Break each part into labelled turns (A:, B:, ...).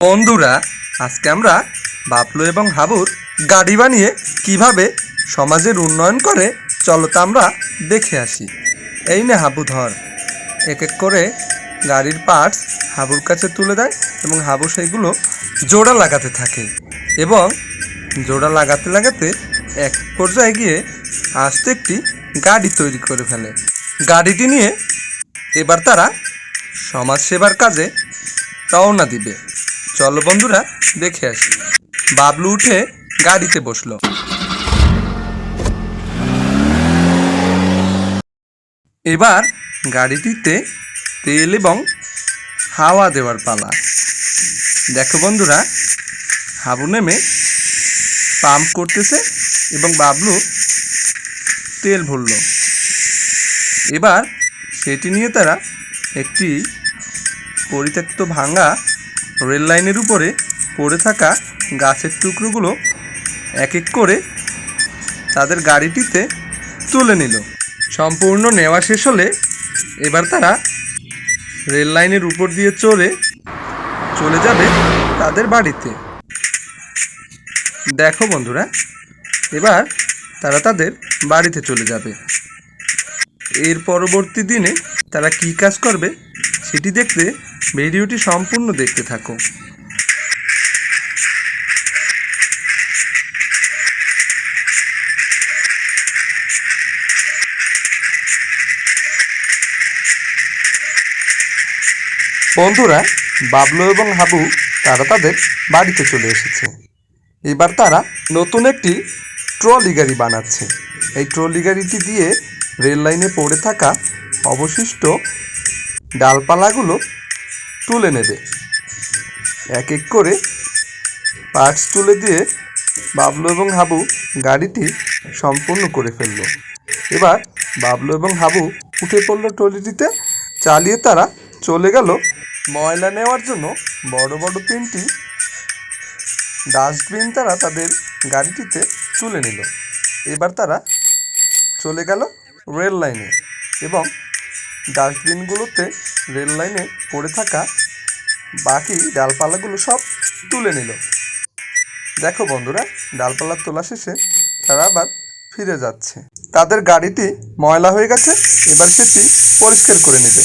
A: বন্ধুরা, আজকে আমরা বাবলু এবং হাবুর গাড়ি বানিয়ে কিভাবে সমাজের উন্নয়ন করে চলো তা আমরা দেখে আসি। এই নে হাবু, ধর। এক এক করে গাড়ির পার্টস হাবুর কাছে তুলে দেয় এবং হাবু সেইগুলো জোড়া লাগাতে থাকে এবং জোড়া লাগাতে লাগাতে এক পর্যায়ে গিয়ে আস্তে একটি গাড়ি তৈরি করে ফেলে। গাড়িটি নিয়ে এবার তারা সমাজ সেবার কাজে রওনা দিবে। চলো বন্ধুরা, দেখে আসি। বাবলু উঠে গাড়িতে বসলো। এবার গাড়িটিতে তেল এবং হাওয়া দেওয়ার পালা। দেখো বন্ধুরা, হাবু নেমে পাম্প করতেছে এবং বাবলু তেল ভরল। এবার সেটি নিয়ে তারা একটি পরিত্যক্ত ভাঙা রেল লাইনের উপরে পড়ে থাকা গাছের টুকরোগুলো এক এক করে তাদের গাড়িটিতে তুলে নিল। সম্পূর্ণ নেওয়া শেষ হলে এবার তারা রেল লাইনের উপর দিয়ে চলে যাবে তাদের বাড়িতে। দেখো বন্ধুরা, এবার তারা তাদের বাড়িতে চলে যাবে। এর পরবর্তী দিনে তারা কী কাজ করবে সেটি দেখতে ভিডিওটি সম্পূর্ণ দেখতে থাকো। বন্ধুরা, বাবলু এবং হাবু তারা তাদের বাড়িতে চলে এসেছে। এবার তারা নতুন একটি ট্রলি গাড়ি বানাচ্ছে। এই ট্রলি গাড়িটি দিয়ে রেল লাইনে পড়ে থাকা অবশিষ্ট ডালপালাগুলো তুলে নেবে। এক এক করে পার্টস তুলে দিয়ে বাবলু এবং হাবু গাড়িটি সম্পূর্ণ করে ফেলল। এবার বাবলু এবং হাবু উঠে পড়ল ট্রলিটিতে। চালিয়ে তারা চলে গেল ময়লা নেওয়ার জন্য। বড় বড় 3টি ডাস্টবিন তারা তাদের গাড়িটিতে তুলে নিল। এবার তারা চলে গেল রেল লাইনে এবং ডাস্টবিনগুলোতে রেল লাইনে পড়ে থাকা বাকি ডালপালাগুলো সব তুলে নিল। দেখো বন্ধুরা, ডালপালা তোলা শেষে তারা আবার ফিরে যাচ্ছে। তাদের গাড়িটি ময়লা হয়ে গেছে, এবার সেটি পরিষ্কার করে নেবে।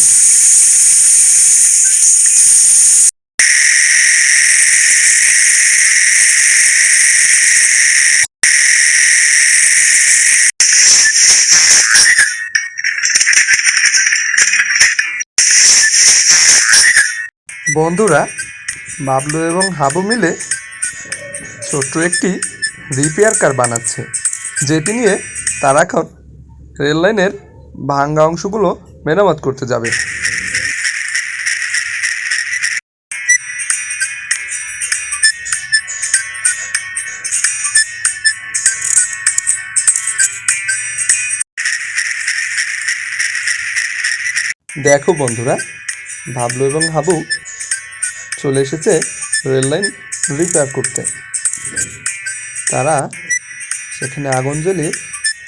A: বন্ধুরা, বাবলু এবং হাবু মিলে ছোট্ট একটি রিপেয়ার কার বানাচ্ছে, যেটি নিয়ে তারা এখন রেল লাইনের ভাঙা অংশগুলো মেরামত করতে যাবে। দেখো বন্ধুরা, বাবলু এবং হাবু চলে এসেছে রেল লাইন রিপেয়ার করতে। তারা সেখানে আগুন জ্বেলে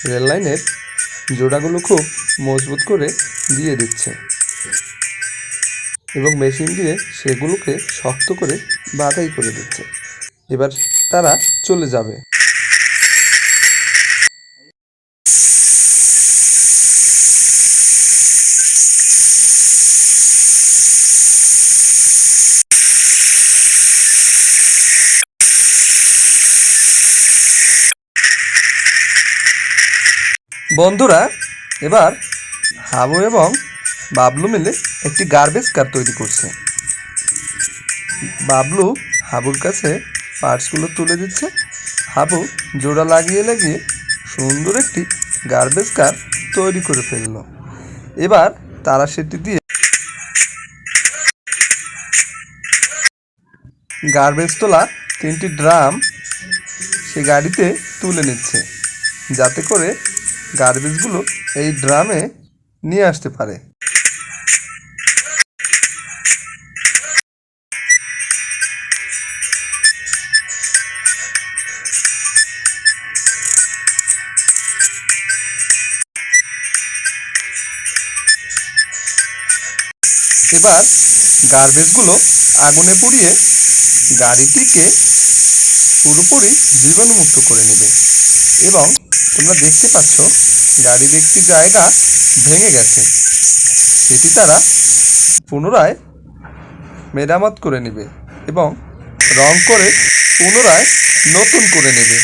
A: রেল লাইনের জোড়াগুলো খুব মজবুত করে দিয়ে দিচ্ছে এবং মেশিন দিয়ে সেগুলোকে শক্ত করে বাঁধাই করে দিচ্ছে। এবার তারা চলে যাবে। বন্ধুরা, এবার হাবু এবং বাবলু মিলে একটি গার্বেজ কার তৈরি করছে। বাবলু হাবুর কাছে পার্টসগুলো তুলে দিচ্ছে। হাবু জোড়া লাগিয়ে লাগিয়ে সুন্দর একটি গার্বেজ কার তৈরি করে ফেলল। এবার তারা সেটি দিয়ে গার্বেজ তোলা 3টি ড্রাম সে গাড়িতে তুলে নিচ্ছে, যাতে করে গার্বেজগুলো এই ড্রামে নিয়ে আসতে পারে। এবার গার্বেজগুলো আগুনে পুড়িয়ে গাড়িটিকে পুরোপুরি জীবাণুমুক্ত করে নেবে। এবং তোমরা দেখতে পাচ্ছ গাড়ির একটি জায়গা ভেঙে গেছে, সেটি তারা পুনরায় মেরামত করে নেবে এবং রং করে পুনরায় নতুন করে নেবে।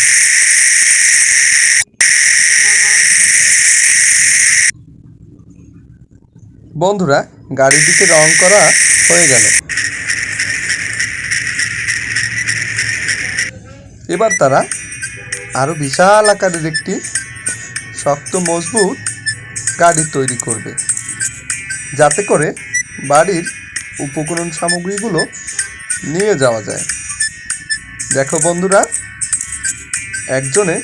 A: বন্ধুরা, গাড়িটিতে রং করা হয়ে গেল। এবার তারা আরো বিশাল আকারের একটি শক্ত মজবুত গাড়ি তৈরি করবে, যাতে করে বাড়ির উপকরণ সামগ্রীগুলো নিয়ে যাওয়া যায়। দেখো বন্ধুরা, একজনে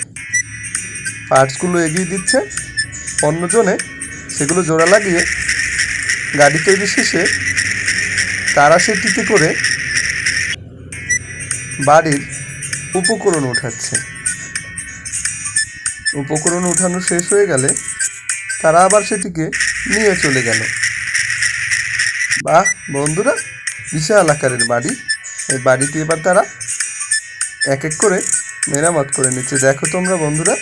A: পার্টসগুলো এগিয়ে দিচ্ছে, অন্যজনে সেগুলো জোড়া লাগিয়ে গাড়ি তৈরি শেষে তারা সেটিতে করে বাড়ির উপকরণ উঠাচ্ছে। উপকরণ উঠানো শেষ হয়ে গেলে তারা আবার সেটিকে নিয়ে চলে গেল। বাহ বন্ধুরা, বিশাল আকারের বাড়ি। এই বাড়িটি এবার তারা এক এক করে মেরামত করে নিচ্ছে। দেখো তোমরা বন্ধুরা,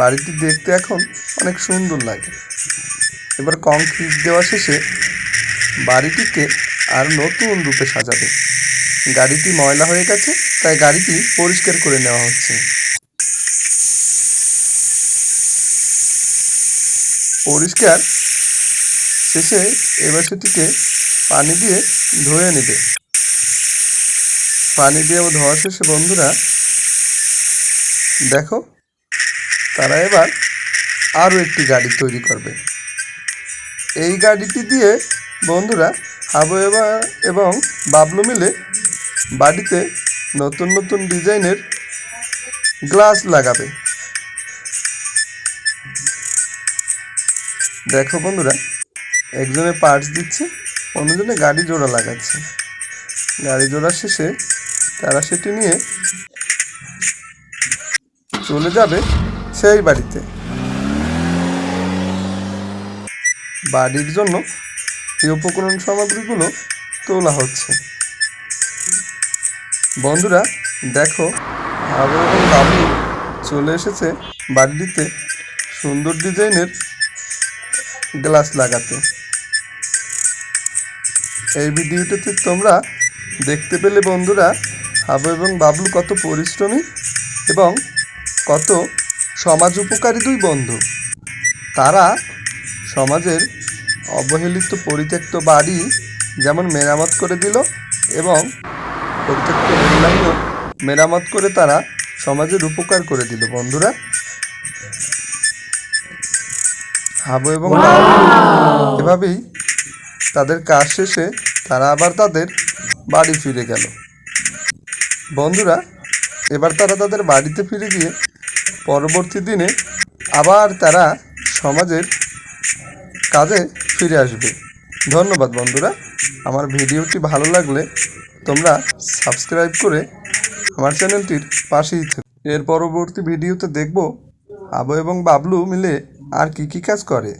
A: বাড়িটি দেখতে এখন অনেক সুন্দর লাগে। এবার কংক্রিট দেওয়া শেষে বাড়িটিকে আর নতুন রূপে সাজাবে। গাড়িটি ময়লা হয়ে গেছে, তাই গাড়িটি পরিষ্কার করে নেওয়া হচ্ছে। পরিষ্কার শেষে এবার সেটিকে পানি দিয়ে ধুয়ে নেবে। পানি দিয়ে ধোয়া শেষে বন্ধুরা দেখো, তারা এবার আরও একটি গাড়ি তৈরি করবে। এই গাড়িটি দিয়ে বন্ধুরা হাবু এবং বাবলু মিলে বাড়িতে নতুন নতুন ডিজাইনের গ্লাস লাগাবে। দেখো বন্ধুরা, একজনে পার্টস দিচ্ছে, অন্যজনে গাড়ি জোড়া লাগাচ্ছে। গাড়ি জোড়া শেষে তারা সেটি নিয়ে চলে যাবে সেই বাড়িতে। বাড়ির জন্য এই উপকরণ সামগ্রীগুলো তোলা হচ্ছে। বন্ধুরা দেখো, হাবু এবং বাবলু চলে এসেছে বাড়িটিতে সুন্দর ডিজাইনের গ্লাস লাগাতে। এই ভিডিওটিতে তোমরা দেখতে পেলে বন্ধুরা, হাবু এবং বাবলু কত পরিশ্রমী এবং কত সমাজ উপকারী দুই বন্ধু। তারা সমাজের অবহেলিত পরিত্যক্ত বাড়ি যেমন মেরামত করে দিল, এবং প্রত্যেকটা রেললাইনও মেরামত করে তারা সমাজের উপকার করে দিল। বন্ধুরা, হাবু এবং বাবলু এভাবেই তাদের কাজ শেষে তারা আবার তাদের বাড়ি ফিরে গেল। বন্ধুরা, এবার তারা তাদের বাড়িতে ফিরে গিয়ে পরবর্তী দিনে আবার তারা সমাজের কাজে ফিরে আসবে। ধন্যবাদ বন্ধুরা। আমার ভিডিওটি ভালো লাগলে তোমরা সাবস্ক্রাইব করে আমার চ্যানেলটির পাশেই থেকো। এর পরবর্তী ভিডিওতে দেখব হাবু এবং বাবলু মিলে আর কি কি কাজ করে।